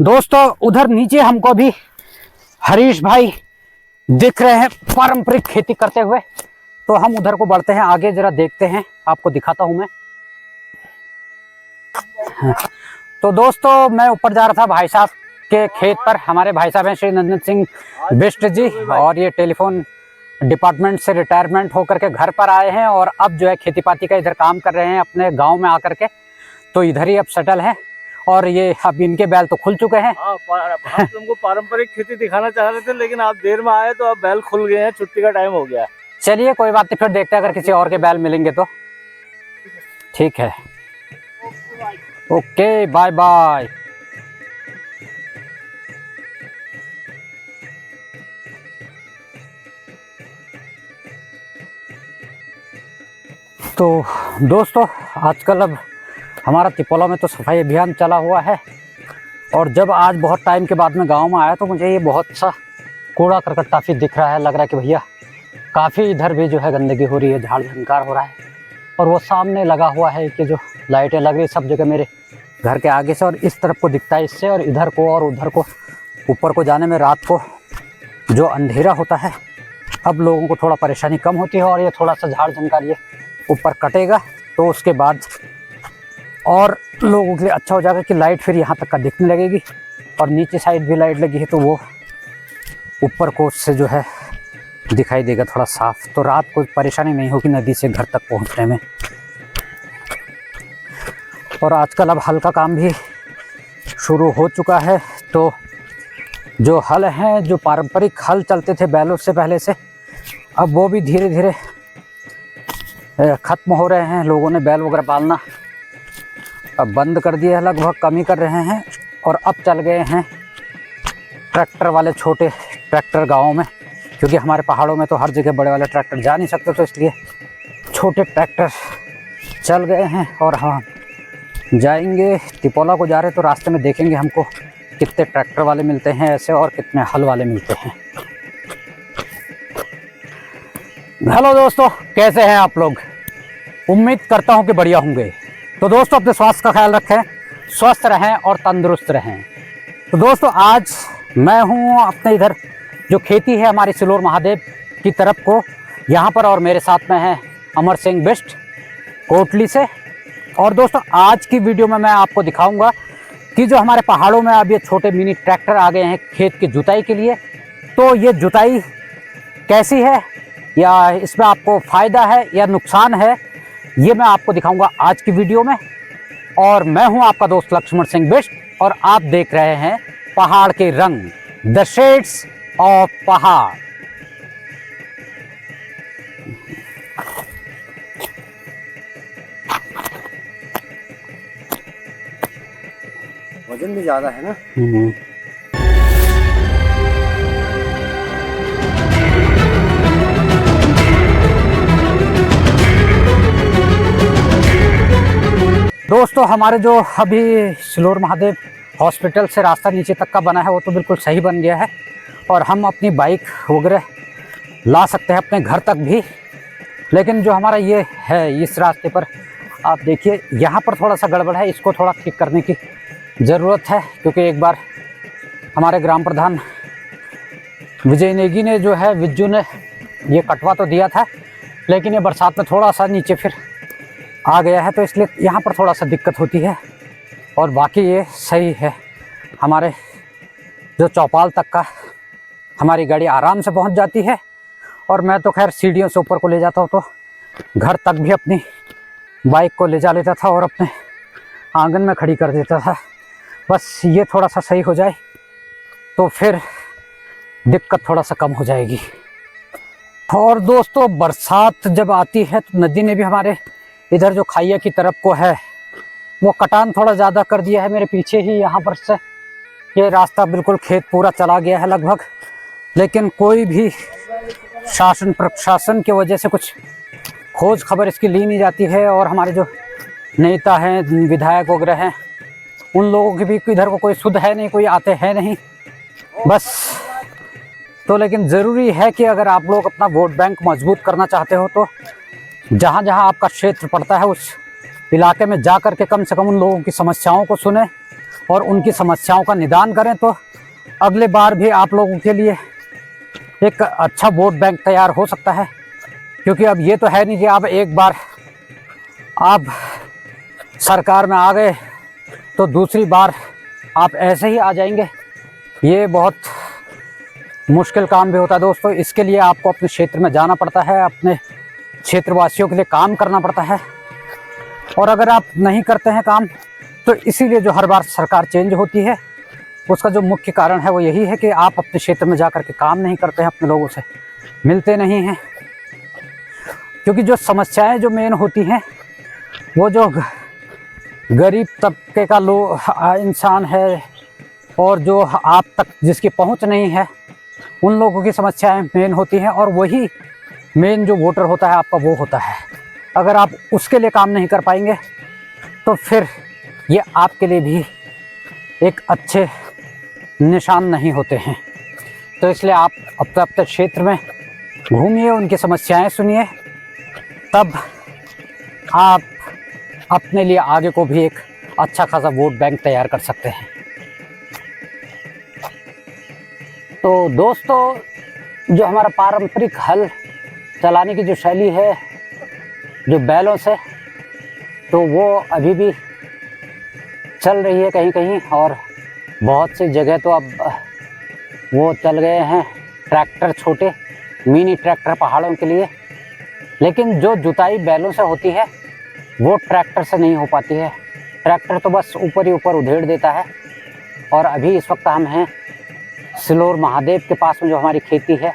दोस्तों उधर नीचे हमको भी हरीश भाई दिख रहे हैं पारंपरिक खेती करते हुए, तो हम उधर को बढ़ते हैं आगे, जरा देखते हैं, आपको दिखाता हूं मैं। तो दोस्तों मैं ऊपर जा रहा था भाई साहब के खेत पर। हमारे भाई साहब हैं श्री नंदन सिंह बिष्ट जी, और ये टेलीफोन डिपार्टमेंट से रिटायरमेंट होकर के घर पर आए हैं और अब जो है खेती पाती का इधर काम कर रहे हैं अपने गांव में आकर के, तो इधर ही अब सेटल है। और ये अब इनके बैल तो खुल चुके हैं। हम तुमको पारंपरिक खेती दिखाना चाह रहे थे, लेकिन आप देर में आए तो अब बैल खुल गए हैं, छुट्टी का टाइम हो गया। चलिए कोई बात नहीं, फिर देखते हैं अगर किसी और के बैल मिलेंगे तो। ठीक है, ओके, बाय बाय। तो दोस्तों आजकल अब हमारा तिपोला में तो सफाई अभियान चला हुआ है, और जब आज बहुत टाइम के बाद में गांव में आया तो मुझे ये बहुत सा कूड़ा करकट काफ़ी दिख रहा है। लग रहा है कि भैया काफ़ी इधर भी जो है गंदगी हो रही है, झाड़ झंकार हो रहा है। और वो सामने लगा हुआ है कि जो लाइटें लग रही सब जगह मेरे घर के आगे से, और इस तरफ को दिखता है इससे, और इधर को और उधर को ऊपर को जाने में रात को जो अंधेरा होता है, अब लोगों को थोड़ा परेशानी कम होती है। और ये थोड़ा सा झाड़ झंकार ये ऊपर कटेगा तो उसके बाद और लोगों के लिए अच्छा हो जाएगा कि लाइट फिर यहाँ तक का दिखने लगेगी। और नीचे साइड भी लाइट लगी है तो वो ऊपर को से जो है दिखाई देगा थोड़ा साफ, तो रात को परेशानी नहीं होगी नदी से घर तक पहुँचने में। और आजकल अब हल का काम भी शुरू हो चुका है, तो जो हल हैं, जो पारंपरिक हल चलते थे बैलों से पहले से, अब वो भी धीरे धीरे ख़त्म हो रहे हैं। लोगों ने बैल वगैरह पालना अब बंद कर दिया है, लगभग कम ही कर रहे हैं। और अब चल गए हैं ट्रैक्टर वाले, छोटे ट्रैक्टर गाँव में, क्योंकि हमारे पहाड़ों में तो हर जगह बड़े वाले ट्रैक्टर जा नहीं सकते, तो इसलिए छोटे ट्रैक्टर चल गए हैं। और हाँ, जाएंगे तिपोला को जा रहे तो रास्ते में देखेंगे हमको कितने ट्रैक्टर वाले मिलते हैं ऐसे, और कितने हल वाले मिलते हैं। हेलो दोस्तों, कैसे हैं आप लोग? उम्मीद करता हूं कि बढ़िया होंगे। तो दोस्तों अपने स्वास्थ्य का ख्याल रखें, स्वस्थ रहें और तंदुरुस्त रहें। तो दोस्तों आज मैं हूं अपने इधर जो खेती है हमारी सिलोर महादेव की तरफ को, यहाँ पर, और मेरे साथ में है अमर सिंह बिष्ट कोटली से। और दोस्तों आज की वीडियो में मैं आपको दिखाऊंगा कि जो हमारे पहाड़ों में अब ये छोटे मिनी ट्रैक्टर आ गए हैं खेत की जुताई के लिए, तो ये जुताई कैसी है, या इसमें आपको फ़ायदा है या नुकसान है, ये मैं आपको दिखाऊंगा आज की वीडियो में। और मैं हूं आपका दोस्त लक्ष्मण सिंह बिष्ट, और आप देख रहे हैं पहाड़ के रंग, द शेड्स ऑफ पहाड़। वजन भी ज्यादा है ना। दोस्तों हमारे जो अभी सिलोर महादेव हॉस्पिटल से रास्ता नीचे तक का बना है वो तो बिल्कुल सही बन गया है, और हम अपनी बाइक वगैरह ला सकते हैं अपने घर तक भी। लेकिन जो हमारा ये है इस रास्ते पर आप देखिए, यहाँ पर थोड़ा सा गड़बड़ है, इसको थोड़ा ठीक करने की ज़रूरत है। क्योंकि एक बार हमारे ग्राम प्रधान विजय नेगी ने जो है, विज्जू ने ये कटवा तो दिया था, लेकिन ये बरसात में थोड़ा सा नीचे फिर आ गया है, तो इसलिए यहाँ पर थोड़ा सा दिक्कत होती है। और बाकी ये सही है, हमारे जो चौपाल तक का हमारी गाड़ी आराम से पहुँच जाती है। और मैं तो खैर सीढ़ियों से ऊपर को ले जाता हूँ, तो घर तक भी अपनी बाइक को ले जा लेता था और अपने आंगन में खड़ी कर देता था। बस ये थोड़ा सा सही हो जाए तो फिर दिक्कत थोड़ा सा कम हो जाएगी। और दोस्तों बरसात जब आती है तो नदी ने भी हमारे इधर जो खाइया की तरफ को है वो कटान थोड़ा ज़्यादा कर दिया है। मेरे पीछे ही यहाँ पर से ये रास्ता बिल्कुल खेत पूरा चला गया है लगभग, लेकिन कोई भी शासन प्रशासन की वजह से कुछ खोज खबर इसकी ली नहीं जाती है। और हमारे जो नेता हैं, विधायक वगैरह हैं, उन लोगों की भी इधर को कोई सुध है नहीं, कोई आते हैं नहीं बस। तो लेकिन ज़रूरी है कि अगर आप लोग अपना वोट बैंक मजबूत करना चाहते हो तो जहाँ जहाँ आपका क्षेत्र पड़ता है उस इलाके में जा कर के कम से कम उन लोगों की समस्याओं को सुने और उनकी समस्याओं का निदान करें, तो अगले बार भी आप लोगों के लिए एक अच्छा वोट बैंक तैयार हो सकता है। क्योंकि अब ये तो है नहीं कि आप एक बार आप सरकार में आ गए तो दूसरी बार आप ऐसे ही आ जाएंगे। ये बहुत मुश्किल काम भी होता है दोस्तों। इसके लिए आपको अपने क्षेत्र में जाना पड़ता है, अपने क्षेत्रवासियों के लिए काम करना पड़ता है। और अगर आप नहीं करते हैं काम, तो इसीलिए जो हर बार सरकार चेंज होती है, उसका जो मुख्य कारण है वो यही है कि आप अपने क्षेत्र में जाकर के काम नहीं करते हैं, अपने लोगों से मिलते नहीं हैं। क्योंकि जो समस्याएं जो मेन होती हैं, वो जो गरीब तबके का इंसान है और जो आप तक जिसकी पहुंच नहीं है, उन लोगों की समस्याएं मेन होती हैं। और वही मेन जो वोटर होता है आपका, वो होता है। अगर आप उसके लिए काम नहीं कर पाएंगे, तो फिर ये आपके लिए भी एक अच्छे निशान नहीं होते हैं। तो इसलिए आप अपने अपने क्षेत्र में घूमिए, उनकी समस्याएं सुनिए, तब आप अपने लिए आगे को भी एक अच्छा खासा वोट बैंक तैयार कर सकते हैं। तो दोस्तों, जो हमारा पारंपरिक हल चलाने की जो शैली है, जो बैलों से, तो वो अभी भी चल रही है कहीं कहीं। और बहुत सी जगह तो अब वो चल गए हैं ट्रैक्टर, छोटे मिनी ट्रैक्टर पहाड़ों के लिए। लेकिन जो जुताई बैलों से होती है, वो ट्रैक्टर से नहीं हो पाती है। ट्रैक्टर तो बस ऊपर ही ऊपर उधेड़ देता है। और अभी इस वक्त हम हैं सिलोर महादेव के पास में, जो हमारी खेती है,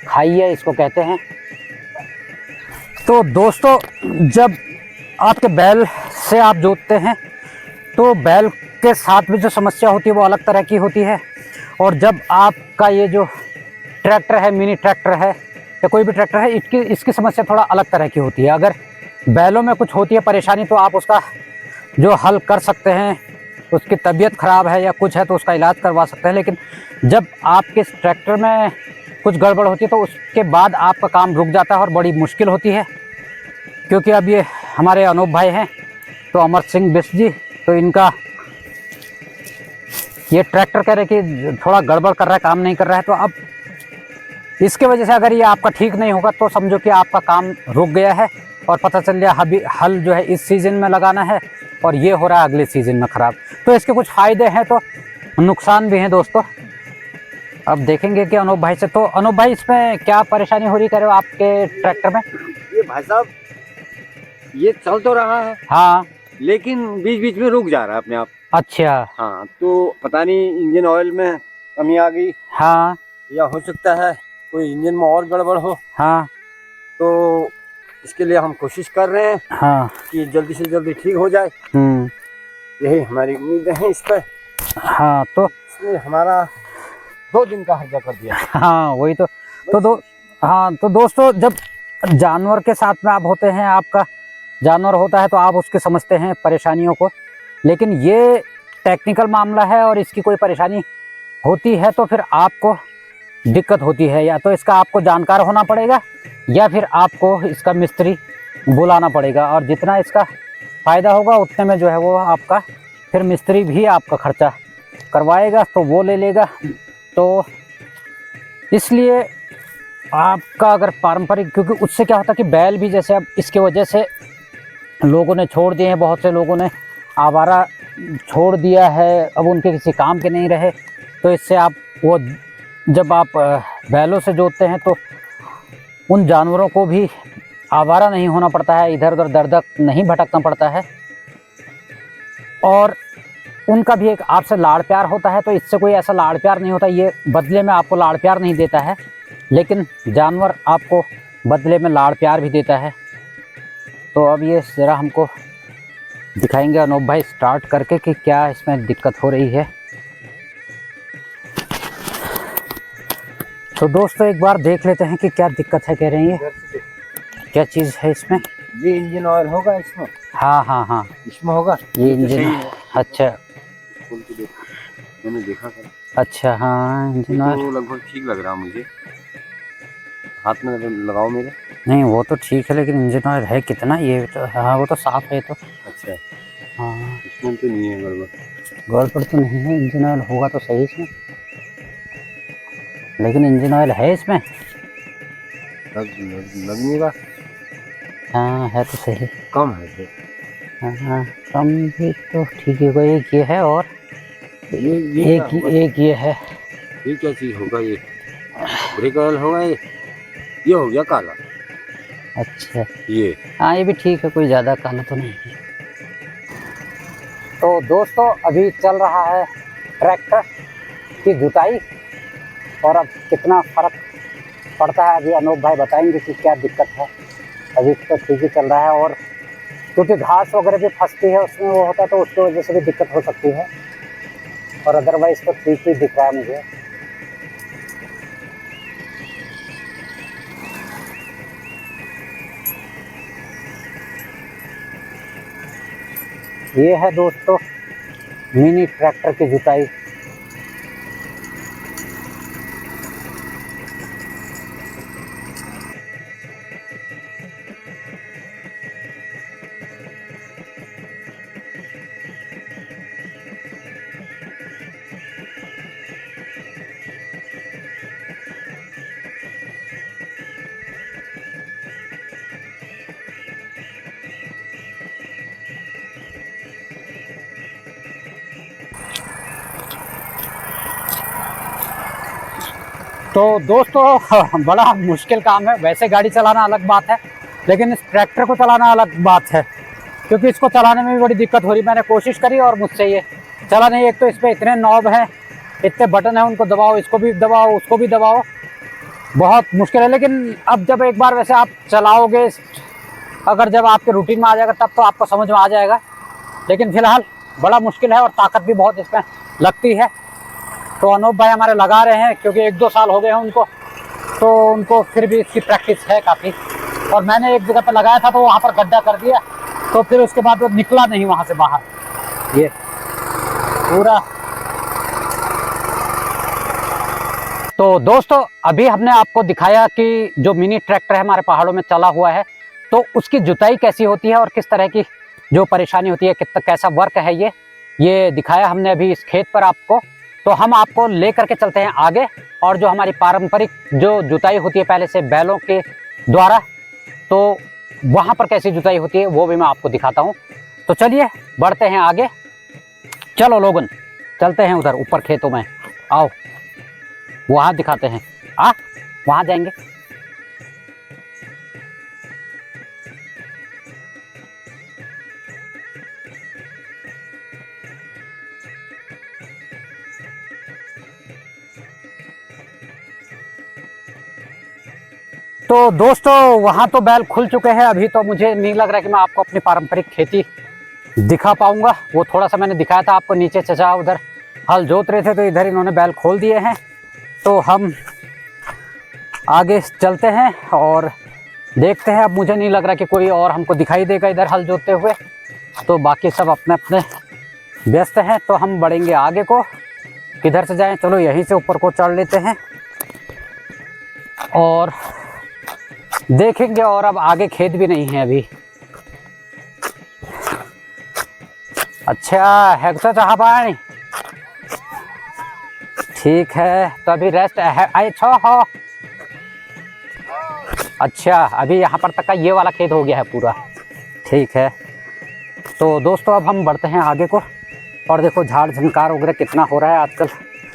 खाइया इसको कहते हैं। तो दोस्तों, जब आपके बैल से आप जोतते हैं, तो बैल के साथ में जो समस्या होती है वो अलग तरह की होती है। और जब आपका ये जो ट्रैक्टर है, मिनी ट्रैक्टर है या कोई भी ट्रैक्टर है, इसकी समस्या थोड़ा अलग तरह की होती है। अगर बैलों में कुछ होती है परेशानी, तो आप उसका जो हल कर सकते हैं, उसकी तबीयत ख़राब है या कुछ है तो उसका इलाज करवा सकते हैं। लेकिन जब आपके ट्रैक्टर में कुछ गड़बड़ होती है, तो उसके बाद आपका काम रुक जाता है और बड़ी मुश्किल होती है। क्योंकि अब ये हमारे अनूप भाई हैं, तो अमर सिंह बिष्ट जी, तो इनका ये ट्रैक्टर कह रहे कि थोड़ा गड़बड़ कर रहा है, काम नहीं कर रहा है। तो अब इसके वजह से अगर ये आपका ठीक नहीं होगा, तो समझो कि आपका काम रुक गया है और पता चल गया अभी हल जो है इस सीज़न में लगाना है और ये हो रहा है अगले सीज़न में ख़राब। तो इसके कुछ फ़ायदे हैं तो नुकसान भी हैं दोस्तों। अब देखेंगे कि अनूप भाई से। तो अनूप भाई, इसमें क्या परेशानी हो रही कह रहे हो आपके ट्रैक्टर में? ये भाई साहब, ये चल तो रहा है, हाँ, लेकिन बीच बीच में रुक जा रहा है अपने आप। अच्छा, हाँ, तो पता नहीं इंजन ऑयल में कमी आ गई, हाँ, या हो सकता है कोई इंजन में और गड़बड़ हो। हाँ, तो इसके लिए हम कोशिश कर रहे हैं हाँ, कि जल्दी से जल्दी ठीक हो जाए। यही हमारी उम्मीद है इस पर। हाँ, तो इसने हमारा 2 दिन का हर्जा कर दिया। हाँ, वही तो। हाँ, तो दोस्तों, जब जानवर के साथ में आप होते हैं, आपका जानवर होता है, तो आप उसके समझते हैं परेशानियों को। लेकिन ये टेक्निकल मामला है और इसकी कोई परेशानी होती है तो फिर आपको दिक्कत होती है। या तो इसका आपको जानकार होना पड़ेगा, या फिर आपको इसका मिस्त्री बुलाना पड़ेगा। और जितना इसका फ़ायदा होगा, उतने में जो है वो आपका फिर मिस्त्री भी आपका खर्चा करवाएगा, तो वो ले लेगा। तो इसलिए आपका अगर पारंपरिक, क्योंकि उससे क्या होता है कि बैल भी जैसे अब इसके वजह से लोगों ने छोड़ दिए हैं, बहुत से लोगों ने आवारा छोड़ दिया है, अब उनके किसी काम के नहीं रहे। तो इससे आप वो जब आप बैलों से जोतते हैं, तो उन जानवरों को भी आवारा नहीं होना पड़ता है, इधर उधर दर दर नहीं भटकना पड़ता है। और उनका भी एक आपसे लाड़ प्यार होता है। तो इससे कोई ऐसा लाड़ प्यार नहीं होता, ये बदले में आपको लाड़ प्यार नहीं देता है, लेकिन जानवर आपको बदले में लाड़ प्यार भी देता है। तो अब ये ज़रा हमको दिखाएंगे अनूप भाई स्टार्ट करके कि क्या इसमें दिक्कत हो रही है। तो दोस्तों, एक बार देख लेते हैं कि क्या दिक्कत है, कह रहे हैं ये क्या चीज़ है इसमें। ये इंजन ऑयल होगा इसमें। हाँ, हाँ, हाँ, इसमें होगा ये इंजन। अच्छा, खोल के देखो, मैंने देखा था। अच्छा, हाँ, इंजन ऑयल तो लगभग ठीक लग रहा मुझे, हाथ में लगाओ मेरे। नहीं, वो तो ठीक है, लेकिन इंजन ऑयल है कितना ये तो? हाँ, वो तो साफ है तो। अच्छा, हाँ इसमें तो नहीं है गड़बड़। गड़बड़ तो नहीं है, इंजन ऑयल होगा तो सही इसमें, लेकिन इंजन ऑयल है इसमें। लगने का हाँ है तो सही। कम है फिर। हाँ कम भी तो ठीक है, एक ये है और ये एक ये है। ये क्या चीज होगा? ये ब्रेक ऑयल होगा। ये हो गया काला। अच्छा ये हाँ ये भी ठीक है, कोई ज़्यादा काला तो नहीं है। तो दोस्तों अभी चल रहा है ट्रैक्टर की जुताई, और अब कितना फ़र्क पड़ता है अभी अनूप भाई बताएंगे कि क्या दिक्कत है। अभी तो ठीक ही चल रहा है, और क्योंकि घास वगैरह भी फंसती है उसमें, वो होता है तो उसकी वजह से भी दिक्कत हो सकती है, और अदरवाइज़ तो ठीक ही दिख रहा है मुझे। ये है दोस्तों मिनी ट्रैक्टर की जुताई। तो दोस्तों बड़ा मुश्किल काम है, वैसे गाड़ी चलाना अलग बात है, लेकिन इस ट्रैक्टर को चलाना अलग बात है, क्योंकि इसको चलाने में भी बड़ी दिक्कत हो रही। मैंने कोशिश करी और मुझसे ये चला नहीं। एक तो इस पर इतने नॉब हैं, इतने बटन हैं, उनको दबाओ, इसको भी दबाओ, उसको भी दबाओ, बहुत मुश्किल है। लेकिन अब जब एक बार वैसे आप चलाओगे, अगर जब आपके रूटीन में आ जाएगा तब तो आपको समझ में आ जाएगा, लेकिन फिलहाल बड़ा मुश्किल है और ताकत भी बहुत इसमें लगती है। तो अनूप भाई हमारे लगा रहे हैं, क्योंकि 1-2 साल हो गए हैं उनको, तो उनको फिर भी इसकी प्रैक्टिस है काफ़ी। और मैंने एक जगह पर लगाया था तो वहाँ पर गड्ढा कर दिया, तो फिर उसके बाद वो निकला नहीं वहाँ से बाहर। ये पूरा। तो दोस्तों अभी हमने आपको दिखाया कि जो मिनी ट्रैक्टर है हमारे पहाड़ों में चला हुआ है, तो उसकी जुताई कैसी होती है और किस तरह की जो परेशानी होती है, कितना कैसा वर्क है ये दिखाया हमने अभी इस खेत पर आपको। तो हम आपको ले करके चलते हैं आगे, और जो हमारी पारंपरिक जो जुताई होती है पहले से बैलों के द्वारा, तो वहाँ पर कैसी जुताई होती है वो भी मैं आपको दिखाता हूँ। तो चलिए बढ़ते हैं आगे। चलो लोगन चलते हैं उधर ऊपर खेतों में, आओ वहाँ दिखाते हैं। वहाँ जाएंगे। तो दोस्तों वहाँ तो बैल खुल चुके हैं, अभी तो मुझे नहीं लग रहा है कि मैं आपको अपनी पारंपरिक खेती दिखा पाऊंगा। वो थोड़ा सा मैंने दिखाया था आपको, नीचे चचा उधर हल जोत रहे थे तो इधर इन्होंने बैल खोल दिए हैं। तो हम आगे चलते हैं और देखते हैं। अब मुझे नहीं लग रहा कि कोई और हमको दिखाई देगा इधर हल जोतते हुए, तो बाकी सब अपने अपने व्यस्त हैं। तो हम बढ़ेंगे आगे को, किधर से जाएं? चलो यहीं से ऊपर को चढ़ लेते हैं और देखेंगे। और अब आगे खेत भी नहीं है अभी। अच्छा है तो चाह पानी, ठीक है। तो अभी रेस्ट है। अच्छा हो, अच्छा अभी यहाँ पर तक का ये वाला खेत हो गया है पूरा, ठीक है। तो दोस्तों अब हम बढ़ते हैं आगे को, और देखो झाड़ झंकार वगैरह कितना हो रहा है आजकल,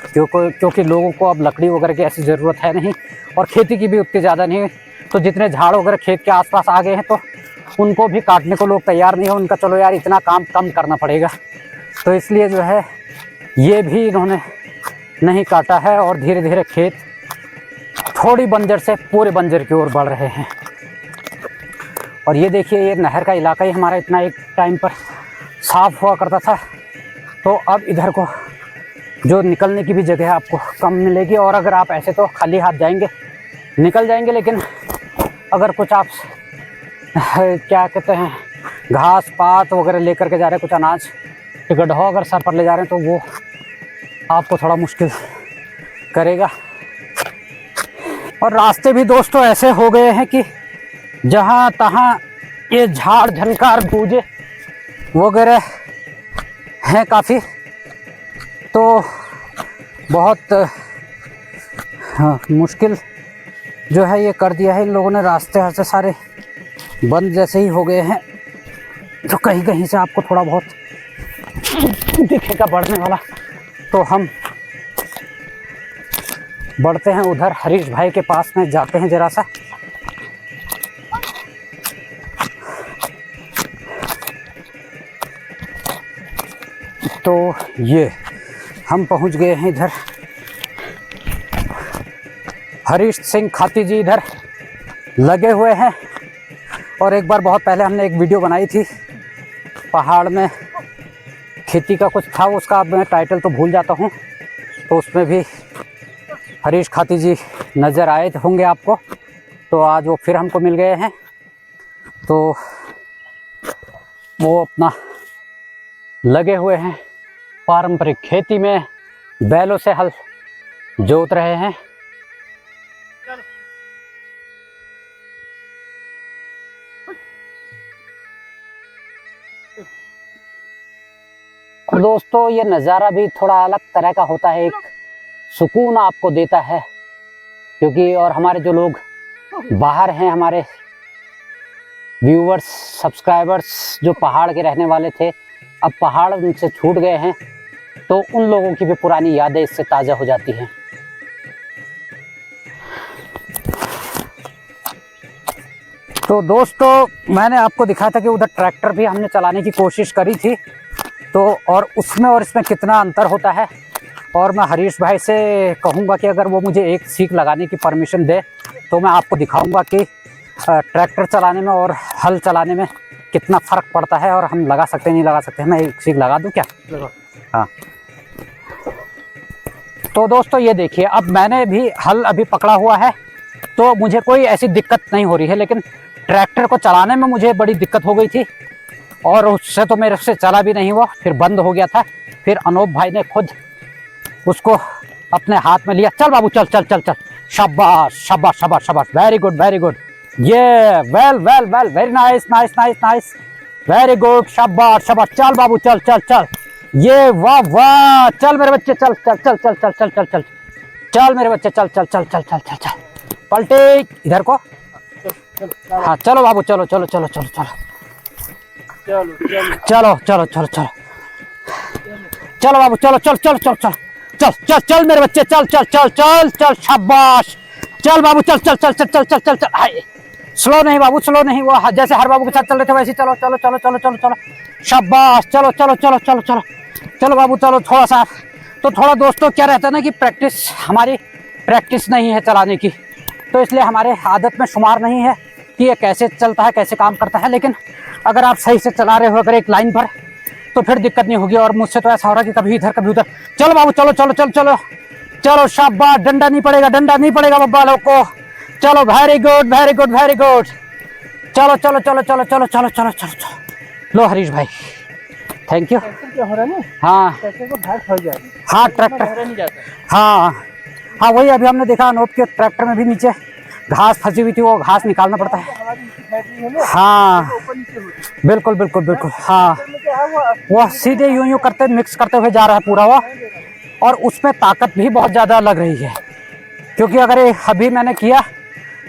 क्योंकि लोगों को अब लकड़ी वगैरह की ऐसी ज़रूरत है नहीं, और खेती की भी उतनी ज़्यादा नहीं। तो जितने झाड़ वगैरह खेत के आसपास आ गए हैं तो उनको भी काटने को लोग तैयार नहीं है। उनका चलो यार इतना काम कम करना पड़ेगा, तो इसलिए जो है ये भी इन्होंने नहीं काटा है, और धीरे धीरे खेत थोड़ी बंजर से पूरे बंजर की ओर बढ़ रहे हैं। और ये देखिए ये नहर का इलाका ही हमारा इतना एक टाइम पर साफ़ हुआ करता था, तो अब इधर को जो निकलने की भी जगह आपको कम मिलेगी। और अगर आप ऐसे तो खाली हाथ जाएंगे निकल जाएंगे, लेकिन अगर कुछ आप क्या कहते हैं घास पात वगैरह लेकर के जा रहे हैं, कुछ अनाज गड्ढा अगर सर पर ले जा रहे हैं, तो वो आपको थोड़ा मुश्किल करेगा। और रास्ते भी दोस्तों ऐसे हो गए हैं कि जहाँ तहाँ ये झाड़ झंकार गूंजे वगैरह हैं काफ़ी, तो बहुत मुश्किल जो है ये कर दिया है इन लोगों ने। रास्ते सारे बंद जैसे ही हो गए हैं, तो कहीं कहीं से आपको थोड़ा बहुत दिखेगा बढ़ने वाला। तो हम बढ़ते हैं उधर हरीश भाई के पास में, जाते हैं जरा सा। तो ये हम पहुंच गए हैं इधर। हरीश सिंह खाती जी इधर लगे हुए हैं, और एक बार बहुत पहले हमने एक वीडियो बनाई थी पहाड़ में खेती का कुछ था, उसका अब मैं टाइटल तो भूल जाता हूँ, तो उसमें भी हरीश खाती जी नज़र आए होंगे आपको। तो आज वो फिर हमको मिल गए हैं, तो वो अपना लगे हुए हैं पारंपरिक खेती में, बैलों से हल जोत रहे हैं। और दोस्तों ये नज़ारा भी थोड़ा अलग तरह का होता है, एक सुकून आपको देता है, क्योंकि और हमारे जो लोग बाहर हैं, हमारे व्यूवर्स सब्सक्राइबर्स जो पहाड़ के रहने वाले थे, अब पहाड़ उनसे छूट गए हैं, तो उन लोगों की भी पुरानी यादें इससे ताज़ा हो जाती हैं। तो दोस्तों मैंने आपको दिखाया था कि उधर ट्रैक्टर भी हमने चलाने की कोशिश करी थी, तो और उसमें और इसमें कितना अंतर होता है। और मैं हरीश भाई से कहूँगा कि अगर वो मुझे एक सीख लगाने की परमिशन दे, तो मैं आपको दिखाऊंगा कि ट्रैक्टर चलाने में और हल चलाने में कितना फ़र्क पड़ता है, और हम लगा सकते नहीं लगा सकते। मैं एक सीख लगा दूँ क्या? हाँ। तो दोस्तों ये देखिए, अब मैंने भी हल अभी पकड़ा हुआ है, तो मुझे कोई ऐसी दिक्कत नहीं हो रही है, लेकिन ट्रैक्टर को चलाने में मुझे बड़ी दिक्कत हो गई थी, और उससे तो मेरे से चला भी नहीं हुआ, फिर बंद हो गया था। फिर अनूप भाई ने खुद उसको अपने हाथ में लिया। चल बाबू चल चल चल चल, शाबाश शाबाश शाबाश शाबाश, वेरी गुड वेरी गुड, ये well well well, very nice nice nice nice, very good, शाबाश शाबाश, चल बाबू चल चल चल, ये वाह वाह, चल मेरे बच्चे चल चल चल चल चल चल चल चल चल मेरे बच्चे चल चल चल चल चल चल चल, पलटे इधर को। हाँ चलो बाबू चलो चलो चलो चलो चलो चलो चलो चलो चलो चलो बाबू चलो चल चल चल चल चल चल चल मेरे बच्चे चल चल चल चल चल, शाबाश, चल बाबू चल चल चल चल चल चल चल चल, हाय स्लो नहीं बाबू, स्लो नहीं, वो जैसे हर बाबू के साथ चल रहे थे वैसे चलो चलो चलो चलो चलो चलो, शाबाश, चलो चलो चलो चलो चलो चलो बाबू चलो। थोड़ा सा तो थोड़ा दोस्तों क्या रहता है ना कि प्रैक्टिस, हमारी प्रैक्टिस नहीं है चलाने की, तो इसलिए हमारे आदत में शुमार नहीं है कि ये कैसे चलता है, कैसे काम करता है। लेकिन अगर आप सही से चला रहे हो अगर एक लाइन पर, तो फिर दिक्कत नहीं होगी। और मुझसे तो ऐसा हो रहा है कि कभी इधर कभी उधर। चलो बाबू चलो चलो चलो चलो चलो, शाबाश, डंडा नहीं पड़ेगा, डंडा नहीं पड़ेगा बब्बा लोग को, चलो very good very good very good, चलो चलो चलो चलो चलो चलो चलो चलो चलो। लो हरीश भाई थैंक यू। क्या हो रहा है ना, हाँ ट्रैक्टर को घास फंस जाए, हाँ ट्रैक्टर, नहीं जाता। हाँ हाँ वही अभी हमने देखा अनूप के ट्रैक्टर में भी नीचे घास फंसी हुई थी, वो घास निकालना पड़ता है। हाँ बिल्कुल बिल्कुल बिल्कुल, हाँ वो सीधे यूं यूं करते मिक्स करते हुए जा रहा है पूरा वो, और उसमें ताकत भी बहुत ज़्यादा लग रही है। क्योंकि अगर अभी मैंने किया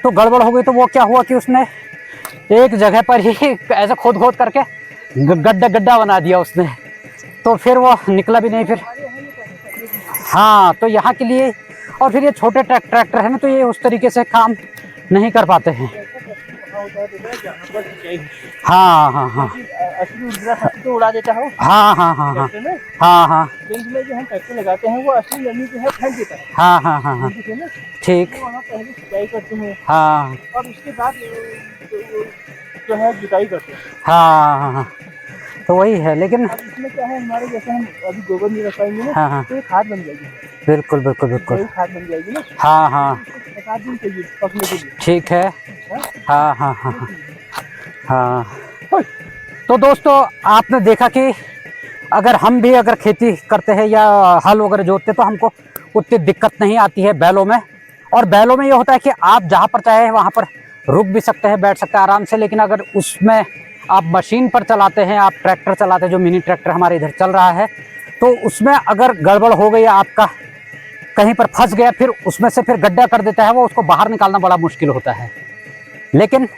तो गड़बड़ हो गई, तो वो क्या हुआ कि उसने एक जगह पर ही ऐसे खोद खोद करके गड्ढा गड्ढा बना दिया उसने, तो फिर वो निकला भी नहीं फिर। हाँ तो यहाँ के लिए, और फिर ये छोटे ट्रैक्टर है ना, तो ये उस तरीके से काम नहीं कर पाते हैं। हाँ हाँ हाँ तो उड़ा देता है। हाँ हाँ हाँ हाँ हाँ हाँ में जो हम ट्रैक्टर लगाते हैं वो असली नमी जो है फेंक देता है। हाँ हाँ हाँ हाँ ठीक, वहाँ पहले सिंचाई करते हैं हाँ और उसके बाद जो है जुताई करते हैं। हाँ हाँ हाँ तो वही है। लेकिन अब इसमें क्या है, हमारे जैसे हम अभी गोबर नहीं रख पाएंगे ना, हाँ हाँ तो ये खाद बन जाएगी, बिल्कुल बिल्कुल बिल्कुल, जैविक खाद बन जाएगी ना। हाँ हाँ 7 दिन चाहिए पकने के लिए। ठीक है, हाँ हाँ हाँ हाँ हाँ। तो दोस्तों आपने देखा कि अगर हम भी अगर खेती करते हैं या हल वगैरह जोतते, तो हमको उतनी दिक्कत नहीं आती है बैलों में। और बैलों में ये होता है कि आप जहाँ पर चाहे वहाँ पर रुक भी सकते हैं, बैठ सकते हैं आराम से। लेकिन अगर उसमें आप मशीन पर चलाते हैं, आप ट्रैक्टर चलाते हैं, जो मिनी ट्रैक्टर हमारे इधर चल रहा है, तो उसमें अगर गड़बड़ हो गई, आपका कहीं पर फंस गया, फिर उसमें से फिर गड्ढा कर देता है वो, उसको बाहर निकालना बड़ा मुश्किल होता है। लेकिन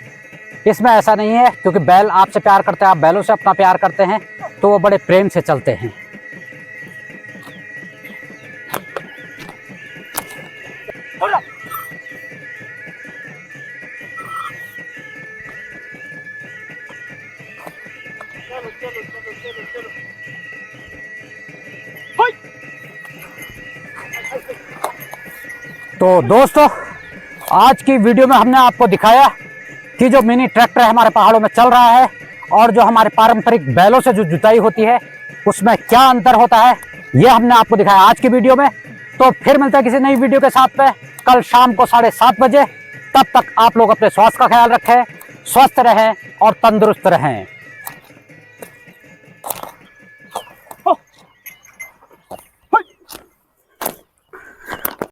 इसमें ऐसा नहीं है, क्योंकि बैल आपसे प्यार करते हैं, आप बैलों से अपना प्यार करते हैं, तो वो बड़े प्रेम से चलते हैं। तो दोस्तों, आज की वीडियो में हमने आपको दिखाया कि जो मिनी ट्रैक्टर हमारे पहाड़ों में चल रहा है और जो हमारे पारंपरिक बैलों से जो जुताई होती है उसमें क्या अंतर होता है, ये हमने आपको दिखाया आज की वीडियो में। तो फिर मिलते हैं किसी नई वीडियो के साथ में कल शाम को 7:30 बजे। तब तक आप लोग अपने स्वास्थ्य का ख्याल रखें, स्वस्थ रहें और तंदुरुस्त रहें।